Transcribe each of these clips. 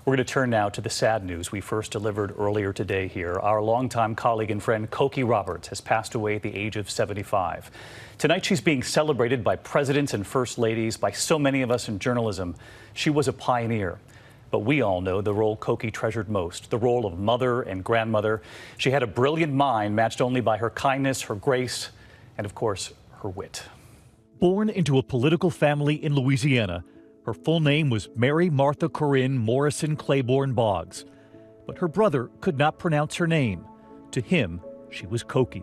We're going to turn now to the sad news we first delivered earlier today here. Our longtime colleague and friend Cokie Roberts has passed away at the age of 75. Tonight she's being celebrated by presidents and first ladies, by so many of us in journalism. She was a pioneer. But we all know the role Cokie treasured most, the role of mother and grandmother. She had a brilliant mind matched only by her kindness, her grace, and of course, her wit. Born into a political family in Louisiana, her full name was Mary Martha Corinne Morrison Claiborne Boggs. But her brother could not pronounce her name. To him, she was Cokie.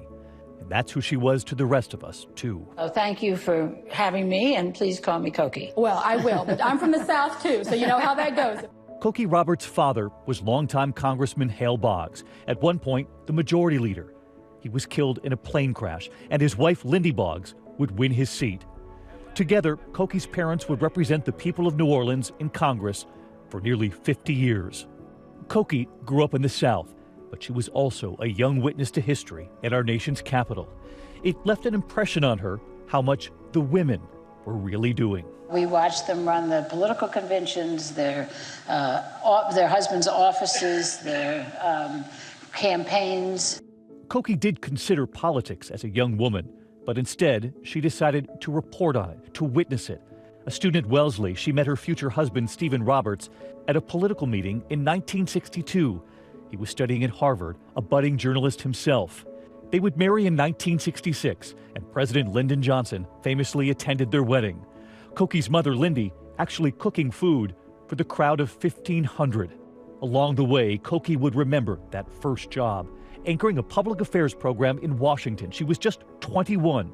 And that's who she was to the rest of us, too. Oh, thank you for having me, and please call me Cokie. Well, I will, but I'm from the South, too, so you know how that goes. Cokie Roberts' father was longtime Congressman Hale Boggs, at one point the majority leader. He was killed in a plane crash, and his wife, Lindy Boggs, would win his seat. Together, Cokie's parents would represent the people of New Orleans in Congress for nearly 50 years. Cokie grew up in the South, but she was also a young witness to history at our nation's capital. It left an impression on her how much the women were really doing. We watched them run the political conventions, their husbands' offices, their campaigns. Cokie did consider politics as a young woman, but instead she decided to report on it, to witness it. A student at Wellesley, she met her future husband, Stephen Roberts, at a political meeting in 1962. He was studying at Harvard, a budding journalist himself. They would marry in 1966, and President Lyndon Johnson famously attended their wedding. Cokie's mother, Lindy, actually cooking food for the crowd of 1,500. Along the way, Cokie would remember that first job, anchoring a public affairs program in Washington. She was just 21.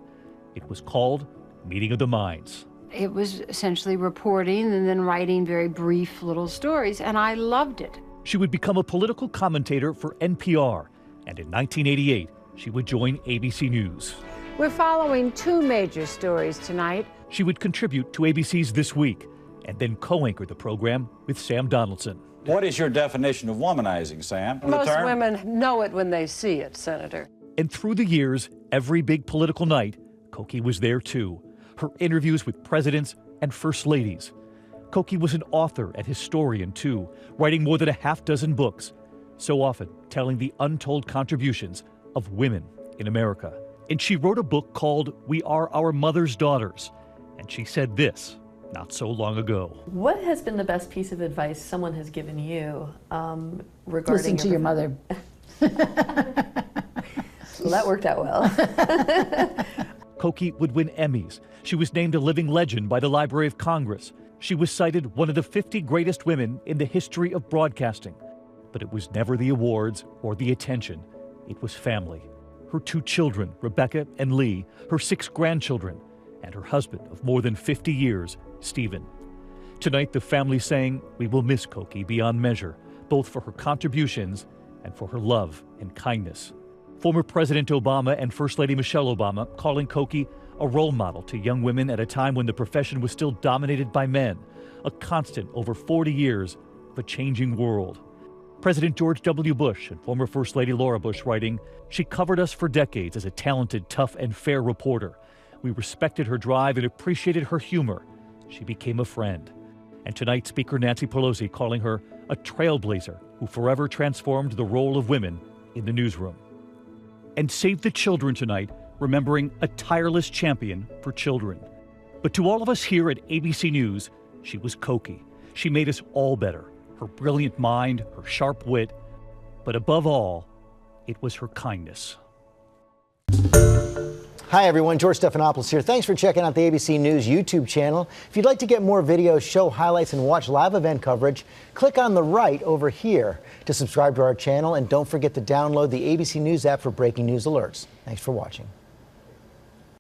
It was called Meeting of the Minds. It was essentially reporting and then writing very brief little stories, and I loved it. She would become a political commentator for NPR, and in 1988, she would join ABC News. We're following two major stories tonight. She would contribute to ABC's This Week, and then co-anchor the program with Sam Donaldson. What is your definition of womanizing, Sam? Most women know it when they see it, Senator. And through the years, every big political night, Cokie was there too. Her interviews with presidents and first ladies. Cokie was an author and historian too, writing more than a half-dozen books, so often telling the untold contributions of women in America. And she wrote a book called We Are Our Mother's Daughters. And she said this not so long ago. What has been the best piece of advice someone has given you regarding Listen to your mother. Well, that worked out well. Cokie would win Emmys. She was named a living legend by the Library of Congress. She was cited one of the 50 greatest women in the history of broadcasting. But it was never the awards or the attention. It was family. Her 2 children, Rebecca and Lee, her 6 grandchildren, and her husband of more than 50 years, Stephen. Tonight, the family saying, we will miss Cokie beyond measure, both for her contributions and for her love and kindness. Former President Obama and First Lady Michelle Obama calling Cokie a role model to young women at a time when the profession was still dominated by men, a constant over 40 years of a changing world. President George W. Bush and former First Lady Laura Bush writing, she covered us for decades as a talented, tough, and fair reporter. We respected her drive and appreciated her humor. She became a friend. And tonight, Speaker Nancy Pelosi calling her a trailblazer who forever transformed the role of women in the newsroom. And Save the Children tonight, remembering a tireless champion for children. But to all of us here at ABC News, she was Cokie. She made us all better. Her brilliant mind, her sharp wit, but above all, it was her kindness. Hi everyone, George Stephanopoulos here. Thanks for checking out the ABC News YouTube channel. If you'd like to get more videos, show highlights, and watch live event coverage, click on the right over here to subscribe to our channel, and don't forget to download the ABC News app for breaking news alerts. Thanks for watching.